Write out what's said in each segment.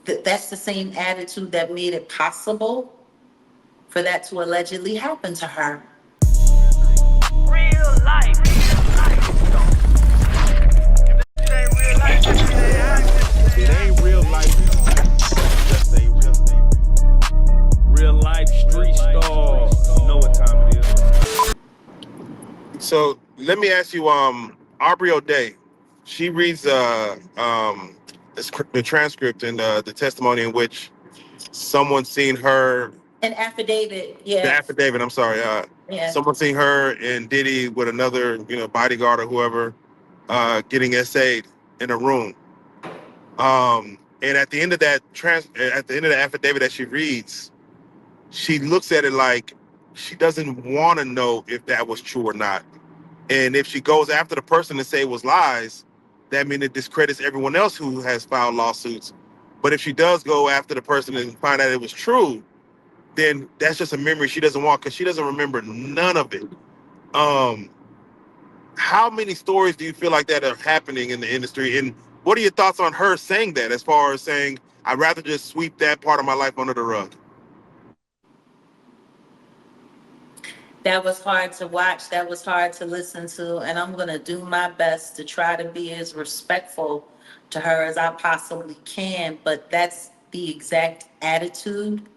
That's the same attitude that made it possible for that to allegedly happen to her. Real life. If it ain't real life, if it ain't real life, just ain't real life street stars. You know what time it is. So let me ask you, Aubrey O'Day, she reads the transcript and the testimony in which someone seen her. An affidavit, The yeah. affidavit. I'm sorry. Yeah. Someone seen her and Diddy with another, bodyguard or whoever, getting essayed in a room. And at the end of at the end of the affidavit that she reads, she looks at it like she doesn't want to know if that was true or not. And if she goes after the person and say it was lies, that means it discredits everyone else who has filed lawsuits. But if she does go after the person and find out it was true, then that's just a memory she doesn't want because she doesn't remember none of it. Um, how many stories do you feel like that are happening in the industry? And what are your thoughts on her saying that, as far as saying, I'd rather just sweep that part of my life under the rug? That was hard to watch. That was hard to listen to. And I'm going to do my best to try to be as respectful to her as I possibly can. But that's the exact attitude,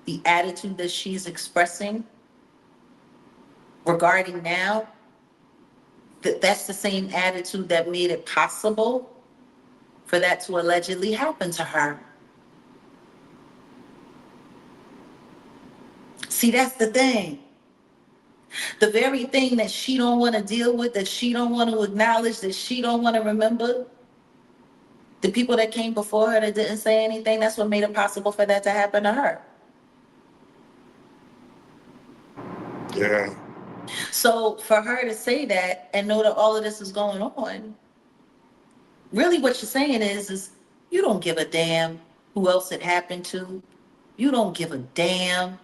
the attitude that she's expressing regarding now. That's the same attitude that made it possible for that to allegedly happen to her. See, that's the thing. The very thing that she don't want to deal with, that she don't want to acknowledge, that she don't want to remember, the people that came before her that didn't say anything, that's what made it possible for that to happen to her. Yeah. So for her to say that and know that all of this is going on, really what you're saying is you don't give a damn who else it happened to. You don't give a damn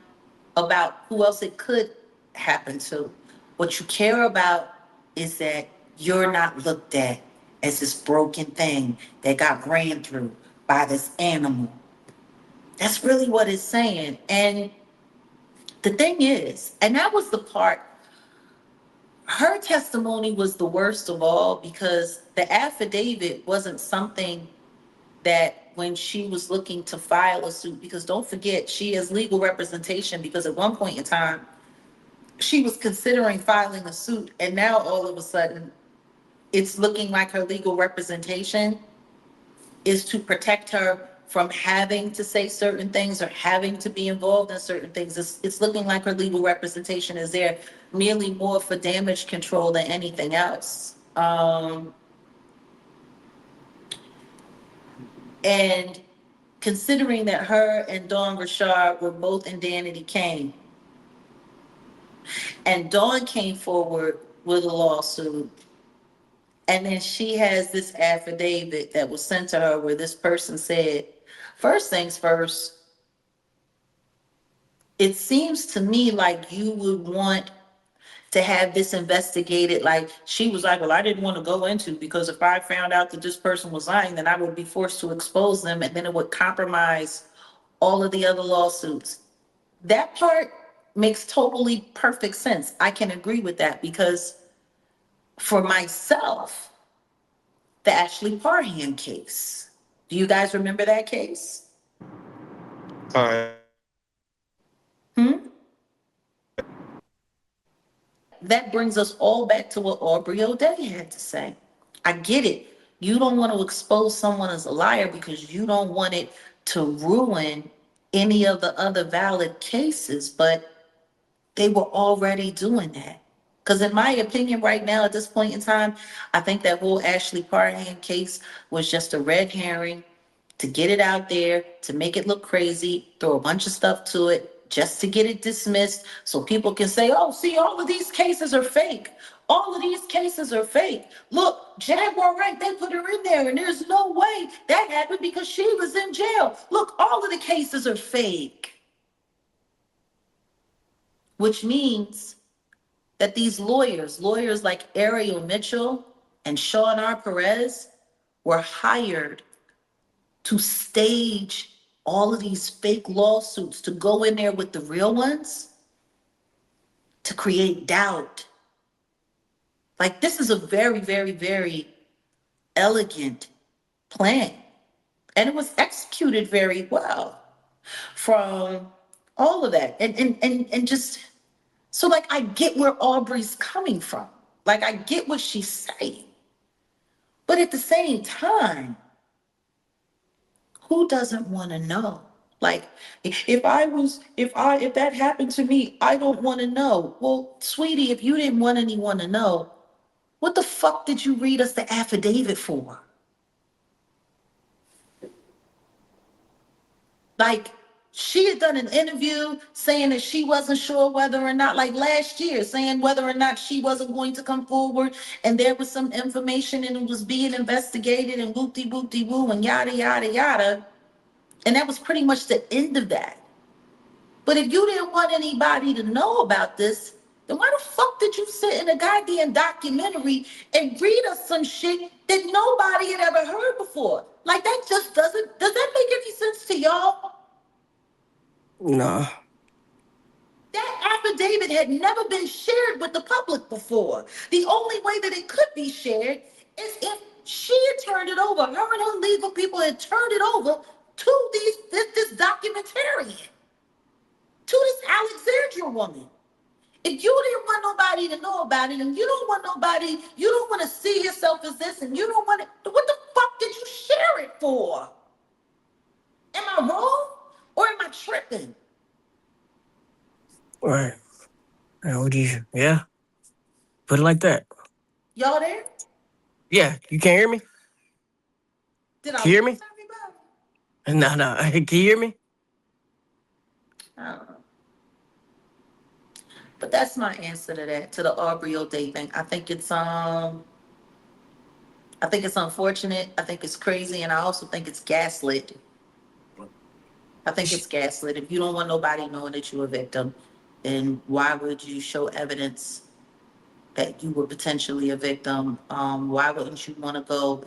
about who else it could happen to. What you care about is that you're not looked at as this broken thing that got ran through by this animal. That's really what it's saying. And the thing is, and that was the part, her testimony was the worst of all because the affidavit wasn't something that when she was looking to file a suit, because don't forget, she has legal representation because at one point in time, she was considering filing a suit, and now all of a sudden, it's looking like her legal representation is to protect her from having to say certain things or having to be involved in certain things. It's looking like her legal representation is there merely more for damage control than anything else. And considering that her and Dawn Rashard were both in Danity Kane, and Dawn came forward with a lawsuit, and then she has this affidavit that was sent to her where this person said, first things first, it seems to me like you would want to have this investigated. Like she was like, well, I didn't want to go into, because if I found out that this person was lying, then I would be forced to expose them, and then it would compromise all of the other lawsuits. That part makes totally perfect sense. I can agree with that because for myself, the Ashley Parham case, do you guys remember that case? That brings us all back to what Aubrey O'Day had to say. I get it. You don't want to expose someone as a liar because you don't want it to ruin any of the other valid cases, but they were already doing that. Because in my opinion, right now, at this point in time, I think that whole Ashley Parham case was just a red herring to get it out there, to make it look crazy, throw a bunch of stuff to it, just to get it dismissed so people can say, oh, see, all of these cases are fake. All of these cases are fake. Look, Jaguar Wright, they put her in there, and there's no way that happened because she was in jail. Look, all of the cases are fake. Which means that these lawyers like Ariel Mitchell and Sean R. Perez, were hired to stage all of these fake lawsuits, to go in there with the real ones, to create doubt. Like, this is a very, very, very elegant plan. And it was executed very well from all of that. And just, so like, I get where Aubrey's coming from. Like, I get what she's saying. But at the same time, who doesn't want to know? Like, if that happened to me, I don't want to know. Well, sweetie, if you didn't want anyone to know, what the fuck did you read us the affidavit for? Like, she had done an interview saying that she wasn't sure whether or not, like last year, saying whether or not she wasn't going to come forward, and there was some information and it was being investigated and whoop-de-whoop-de-woo and yada, yada, yada. And that was pretty much the end of that. But if you didn't want anybody to know about this, then why the fuck did you sit in a goddamn documentary and read us some shit that nobody had ever heard before? Like, that just does that make any sense to y'all? Nah. That affidavit had never been shared with the public before. The only way that it could be shared is if she had turned it over, her and her legal people had turned it over to this documentarian, to this Alexandria woman. If you didn't want nobody to know about it, and you don't want to see yourself as this, and you don't want it, what the fuck did you share it for? Am I wrong? Or am I tripping? Right. Yeah. Put it like that. Y'all there? Yeah. You can't hear me? Did I Can you hear me? lose everybody? No. Can you hear me? I don't know. But that's my answer to that, to the Aubrey O'Day thing. I think it's unfortunate. I think it's crazy, and I also think it's gaslit. I think it's gaslit. If you don't want nobody knowing that you're a victim, then why would you show evidence that you were potentially a victim? Why wouldn't you want to go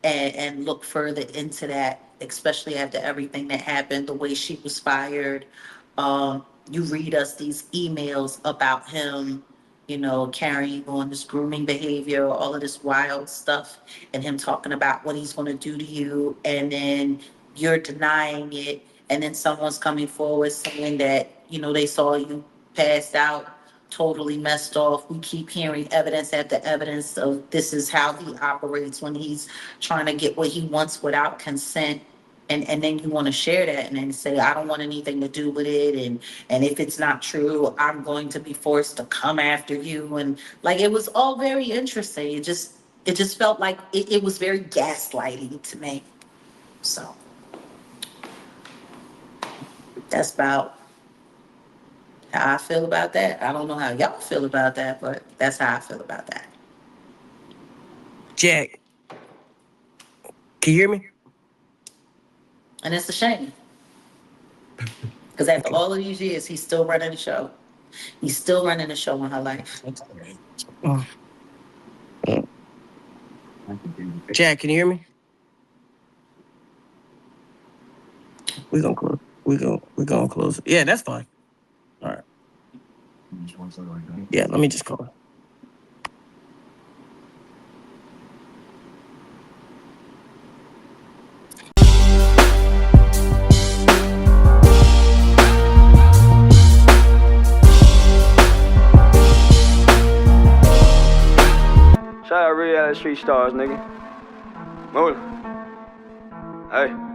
and look further into that, especially after everything that happened, the way she was fired? You read us these emails about him, carrying on this grooming behavior, all of this wild stuff, and him talking about what he's going to do to you, and then you're denying it, and then someone's coming forward saying that, they saw you passed out, totally messed off. We keep hearing evidence after evidence of this is how he operates when he's trying to get what he wants without consent. And then you want to share that and then say, I don't want anything to do with it. And if it's not true, I'm going to be forced to come after you. And like, it was all very interesting. It just felt like it was very gaslighting to me. So that's about how I feel about that. I don't know how y'all feel about that, but that's how I feel about that. Jack. Can you hear me? And it's a shame. Because after all of these years, he's still running the show. He's still running the show in her life. Jack, can you hear me? We're gonna close. We're gonna close it. Yeah, that's fine. All right. Yeah, let me just call her. Shout out Reallyfe Street Starz, nigga. Move. Hey.